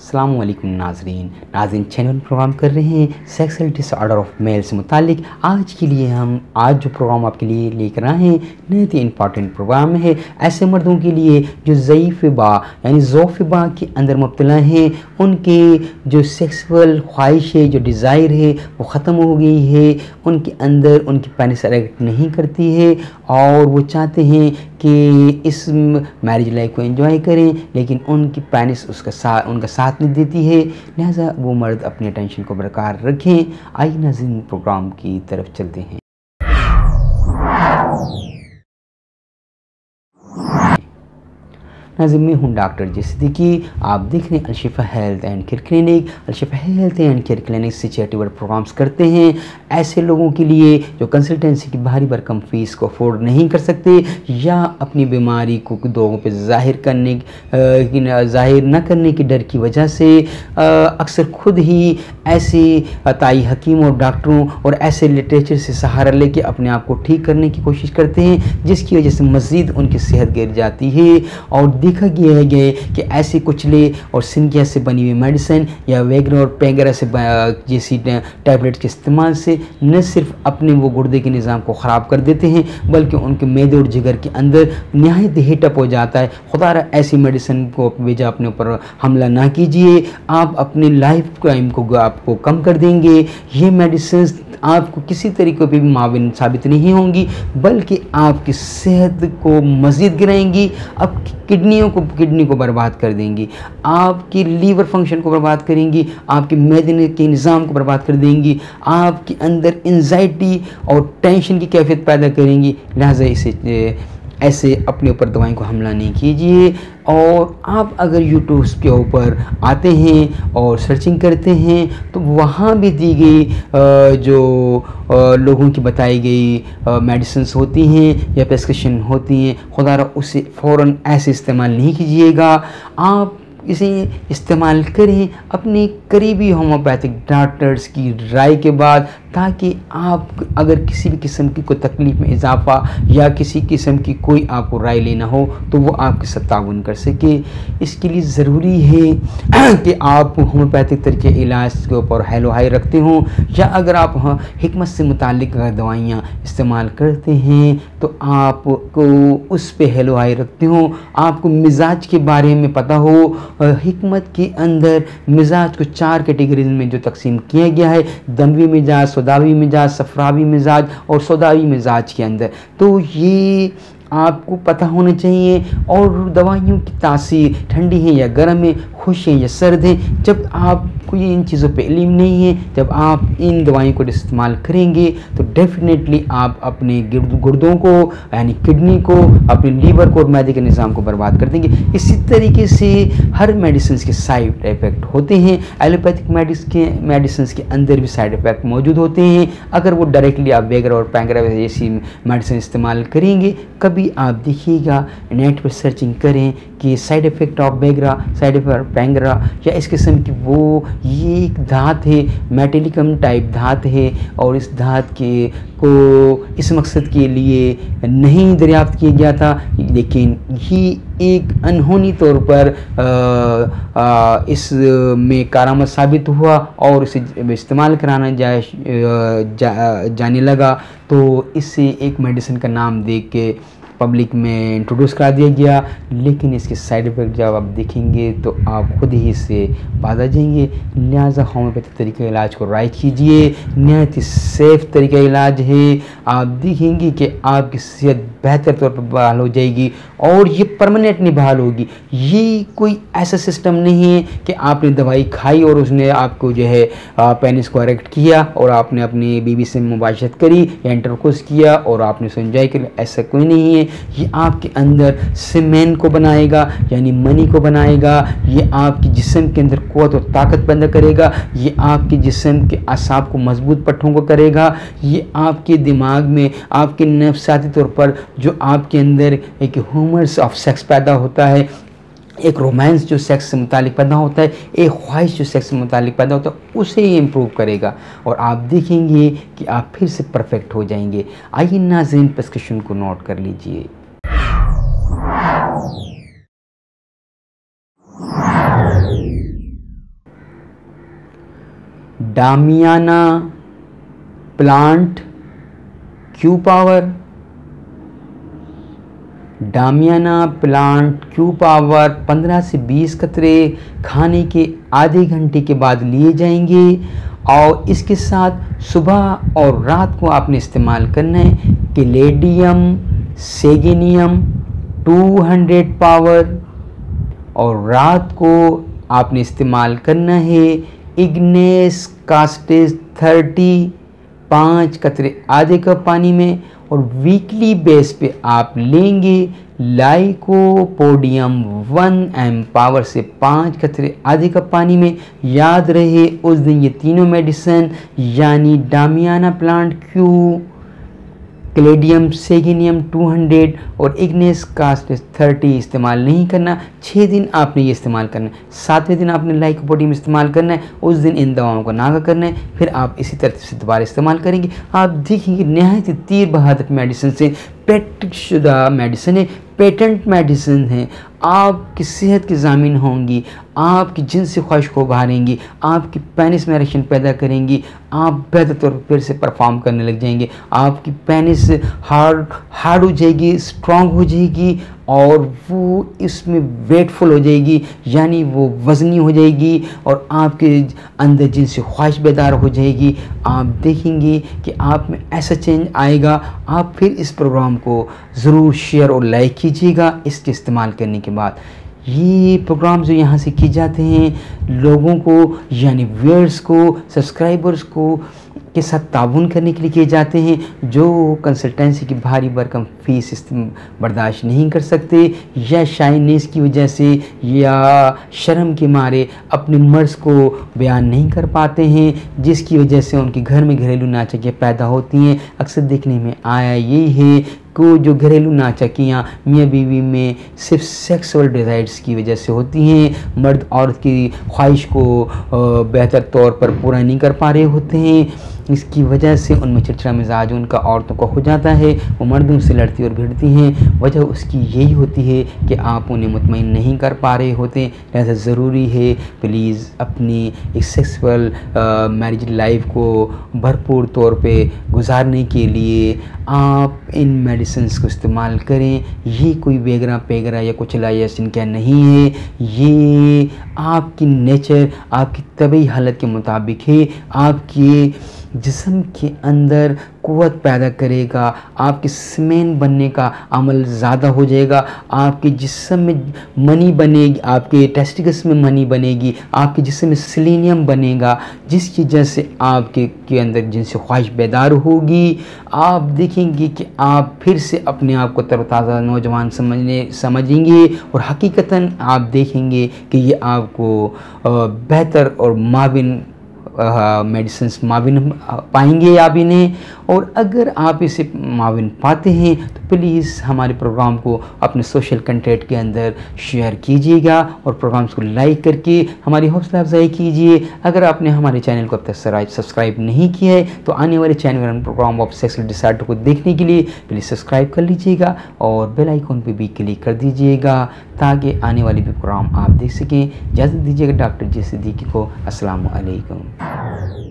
अस्सलाम वालेकुम नाज़रीन चैनल प्रोग्राम कर रहे हैं सेक्सुअल डिसऑर्डर ऑफ मेल से मुतालिक। आज के लिए हम जो प्रोग्राम आपके लिए लेकर आए हैं नहायत ही इंपॉर्टेंट प्रोग्राम है ऐसे मर्दों के लिए जो ज़ईफ़ बा यानी ज़ौफ़ बा के अंदर मुब्तला हैं। उनके जो सेक्सुअल ख्वाहिश है, जो डिज़ायर है वो ख़त्म हो गई है, उनके अंदर उनकी पेनिस इरेक्ट नहीं करती है और वो चाहते हैं कि इस मैरिज लाइफ को एंजॉय करें, लेकिन उनकी पेनिस उनका साथ नहीं देती है। लिहाजा वो मर्द अपनी अटेंशन को बरकरार रखें। आइए नाज़रीन प्रोग्राम की तरफ चलते हैं। नाज़रीन मैं हूँ डॉक्टर जैसे आप देख रहे हैं Alshifa health and care clinic. Alshifa health and care clinic से चैरिटेबल प्रोग्राम्स करते हैं ऐसे लोगों के लिए जो कंसल्टेंसी की भारी भरकम फीस को अफोर्ड नहीं कर सकते या अपनी बीमारी को लोगों पे जाहिर न करने के डर की वजह से अक्सर खुद ही ऐसे ताई हकीम और डॉक्टरों और ऐसे लिटरेचर से सहारा लेके अपने आप को ठीक करने की कोशिश करते हैं, जिसकी वजह से मज़ीद उनकी सेहत गिर जाती है। और देखा गया है कि ऐसे कुचले और सिनकिया से बनी हुई मेडिसिन या वेग्रा और पेंगरा से जैसी टैबलेट के इस्तेमाल से न सिर्फ अपने वो गुर्दे के निज़ाम को ख़राब कर देते हैं बल्कि उनके मैदे और जिगर के अंदर नहायत हीटअप हो जाता है। खुदारा ऐसी मेडिसिन को बेजा अपने ऊपर हमला ना कीजिए, आप अपने लाइफ टाइम को आपको कम कर देंगे। ये मेडिसिन आपको किसी तरीके पर भी माविन साबित नहीं होंगी बल्कि आपकी सेहत को मज़ीद गिराएंगी, आपकी किडनी को बर्बाद कर देंगी, आपकी लीवर फंक्शन को बर्बाद करेंगी, आपके मैदे के निज़ाम को बर्बाद कर देंगी, आपके अंदर एंजाइटी और टेंशन की कैफियत पैदा करेंगी। लिहाजा ऐसे अपने ऊपर दवाई को हमला नहीं कीजिए। और आप अगर यूट्यूब के ऊपर आते हैं और सर्चिंग करते हैं तो वहाँ भी दी गई जो लोगों की बताई गई मेडिसिन्स होती हैं या प्रेस्क्रिप्शन होती हैं, खुदारा उसे फ़ौरन ऐसे इस्तेमाल नहीं कीजिएगा। आप इसे इस्तेमाल करें अपने करीबी होम्योपैथिक डॉक्टर्स की राय के बाद, ताकि आप अगर किसी भी किस्म की कोई तकलीफ़ में इजाफा या किसी किस्म की कोई आपको राय लेना हो तो वो आपके साथ ताउन कर सके। इसके लिए ज़रूरी है कि आप होम्योपैथिक तरीके इलाज के ऊपर हेलो हाई रखते हों, या अगर आप हिकमत से मुतालिक दवाइयाँ इस्तेमाल करते हैं तो आपको उस पे हेलो हाई रखते हों, आपको मिजाज के बारे में पता हो। हिकमत के अंदर मिजाज को 4 कैटेगरीज में जो तकसीम किया गया है, दमवी मिजाज, सौदावी मिजाज, सफरावी मिजाज और सौदावी मिजाज के अंदर, तो ये आपको पता होना चाहिए। और दवाइयों की तासीर ठंडी है या गर्म है, खुश है या सर्द है, जब आपको ये इन चीज़ों पे इल्म नहीं है, जब आप इन दवाइयों को इस्तेमाल करेंगे तो डेफिनेटली आप अपने गुर्दों को यानी किडनी को, अपने लीवर को और मैदे के निज़ाम को बर्बाद कर देंगे। इसी तरीके से हर मेडिसिन के साइड इफ़ेक्ट होते हैं। एलोपैथिक मेडिसिन के अंदर भी साइड इफ़ेक्ट मौजूद होते हैं। अगर वो डायरेक्टली आप वेग्रा और पेंगरा जैसी मेडिसिन इस्तेमाल करेंगे, कभी आप देखिएगा नेट पर सर्चिंग करें कि side effect of Viagra, side effect पेंगरा या इस किस्म की, वो ये एक धात है, मेटेलिकम टाइप धात है और इस धात के को इस मकसद के लिए नहीं दरियाफ्त किया गया था, लेकिन ये एक अनहोनी तौर पर इस में कारामद साबित हुआ और इसे इस्तेमाल कराना जाने लगा। तो इससे एक मेडिसिन का नाम देख के पब्लिक में इंट्रोड्यूस करा दिया गया, लेकिन इसके साइड इफ़ेक्ट जब आप देखेंगे तो आप खुद ही इससे बाज आ जाएंगे। लिहाजा होम्योपैथिक तरीके इलाज को राय कीजिए, नहायत ही सेफ़ तरीका इलाज है। आप देखेंगे कि आपकी सेहत बेहतर तौर पर बहाल हो जाएगी और ये परमानेंटली बहाल होगी। ये कोई ऐसा सिस्टम नहीं है कि आपने दवाई खाई और उसने आपको जो है पेनिस को इरेक्ट किया और आपने अपनी बीवी से मुबाशरत करी या इंटरकोर्स किया और आपने उसे एंजॉय किया। ऐसा कोई नहीं है। ये आपके अंदर सीमेन को बनाएगा यानी मनी को बनाएगा, ये आपके जिस्म के अंदर क़ुव्वत और ताकत पैदा करेगा, ये आपके जिस्म के असाब को मजबूत पट्टों को करेगा, ये आपके दिमाग में आपके नफ्सियाती तौर पर जो आपके अंदर एक ह्यूमर्स ऑफ सेक्स पैदा होता है, एक रोमांस जो सेक्स से मुतालिक पैदा होता है, एक ख्वाहिश जो सेक्स से मुतालिक पैदा होता है, उसे ही इम्प्रूव करेगा और आप देखेंगे कि आप फिर से परफेक्ट हो जाएंगे। आइए नाज़रीन प्रेस्क्रिप्शन को नोट कर लीजिए। Damiana plant Q power, damiana plant Q power 15 से 20 कतरे खाने के आधे घंटे के बाद लिए जाएंगे और इसके साथ सुबह और रात को आपने इस्तेमाल करना है कैलेडियम सेगेनियम 200 पावर और रात को आपने इस्तेमाल करना है इग्नेस कास्टेज 30 5 कतरे आधे कप पानी में और वीकली बेस पे आप लेंगे लाइकोपोडियम 1 पावर से 5 कतरे आधे कप पानी में। याद रहे उस दिन ये तीनों मेडिसिन यानी डामियाना प्लांट क्यू, कैलेडियम सेगेनियम 200 और इग्नेस कास्टेज 30 इस्तेमाल नहीं करना। 6 दिन आपने ये इस्तेमाल करना है, 7वें दिन आपने लाइकोपोडियम इस्तेमाल करना है, उस दिन इन दवाओं को नागा करना है, फिर आप इसी तरह से दोबारा इस्तेमाल करेंगे। आप देखेंगे नहायत ही तीर बहादुर मेडिसिन से, पेटेंट शुदा मेडिसिन है, पेटेंट मेडिसिन है, आपकी सेहत की ज़ामिन होंगी, आपकी जिनसी ख्वाहिश को उभारेंगी, आपकी पेनिस में इरेक्शन पैदा करेंगी, आप बेहतर तौर पर फिर से परफॉर्म करने लग जाएंगे, आपकी पेनिस हार्ड हो जाएगी, स्ट्रॉन्ग हो जाएगी और वो इसमें वेटफुल हो जाएगी यानी वो वज़नी हो जाएगी और आपके अंदर जिनसी ख्वाहिश बेदार हो जाएगी। आप देखेंगे कि आप में ऐसा चेंज आएगा। आप फिर इस प्रोग्राम को ज़रूर शेयर और लाइक कीजिएगा इसके इस्तेमाल करने के बाद। ये प्रोग्राम जो यहाँ से किए जाते हैं लोगों को यानी व्यूअर्स को, सब्सक्राइबर्स को के साथ ताउन करने के लिए किए जाते हैं जो कंसल्टेंसी की भारी भरकम फ़ीस बर्दाश्त नहीं कर सकते या शाइनेस की वजह से या शर्म के मारे अपने मर्ज़ को बयान नहीं कर पाते हैं, जिसकी वजह से उनके घर में घरेलू नाचकियाँ पैदा होती हैं। अक्सर देखने में आया यही है कि जो घरेलू नाचकियाँ मियाँ बीवी में सिर्फ सेक्सुअल डिज़ायर्स की वजह से होती हैं, मर्द औरत की ख्वाहिश को बेहतर तौर पर पूरा नहीं कर पा रहे होते हैं, इसकी वजह से उनमें चिड़चिड़ा मिजाज उनका औरतों को हो जाता है, वो मर्दों से लड़ती और भिड़ती हैं। वजह उसकी यही होती है कि आप उन्हें मुतमईन नहीं कर पा रहे होते। लिहाजा ज़रूरी है प्लीज़ अपनी एक सेक्सुअल मैरिज लाइफ को भरपूर तौर पे गुजारने के लिए आप इन मेडिसिन्स को इस्तेमाल करें। ये कोई वेगरा पेगरा या कुछ लायासिन क्या नहीं है, ये आपकी नेचर आपकी तबी हालत के मुताबिक है, आपके जिस्म के अंदर क़ुव्वत पैदा करेगा, आपके सीमेन बनने का अमल ज़्यादा हो जाएगा, आपके जिस्म में मनी बनेगी, आपके टेस्टिकल्स में मनी बनेगी, आपके जिस्म में सेलेनियम बनेगा, जिसकी वजह से आपके अंदर जिनसे ख्वाहिश बेदार होगी। आप देखेंगे कि आप फिर से अपने आप को तरोताज़ा नौजवान समझेंगे और हकीकतन आप देखेंगे कि ये आपको बेहतर और माविन मेडिसिन्स माविन पाएंगे आप इन्हें। और अगर आप इसे माविन पाते हैं तो प्लीज़ हमारे प्रोग्राम को अपने सोशल कंटेंट के अंदर शेयर कीजिएगा और प्रोग्राम्स को लाइक करके हमारी हौसला अफजाई कीजिए। अगर आपने हमारे चैनल को अब तक सब्सक्राइब नहीं किया है तो आने वाले channel programme of sexual disorder को देखने के लिए प्लीज़ सब्सक्राइब कर लीजिएगा और बेल आइकॉन पर भी क्लिक कर दीजिएगा ताकि आने वाले भी प्रोग्राम आप देख सकें। इजाज़त दीजिएगा डॉक्टर जी सिद्दीकी को। अस्सलाम वालेकुम।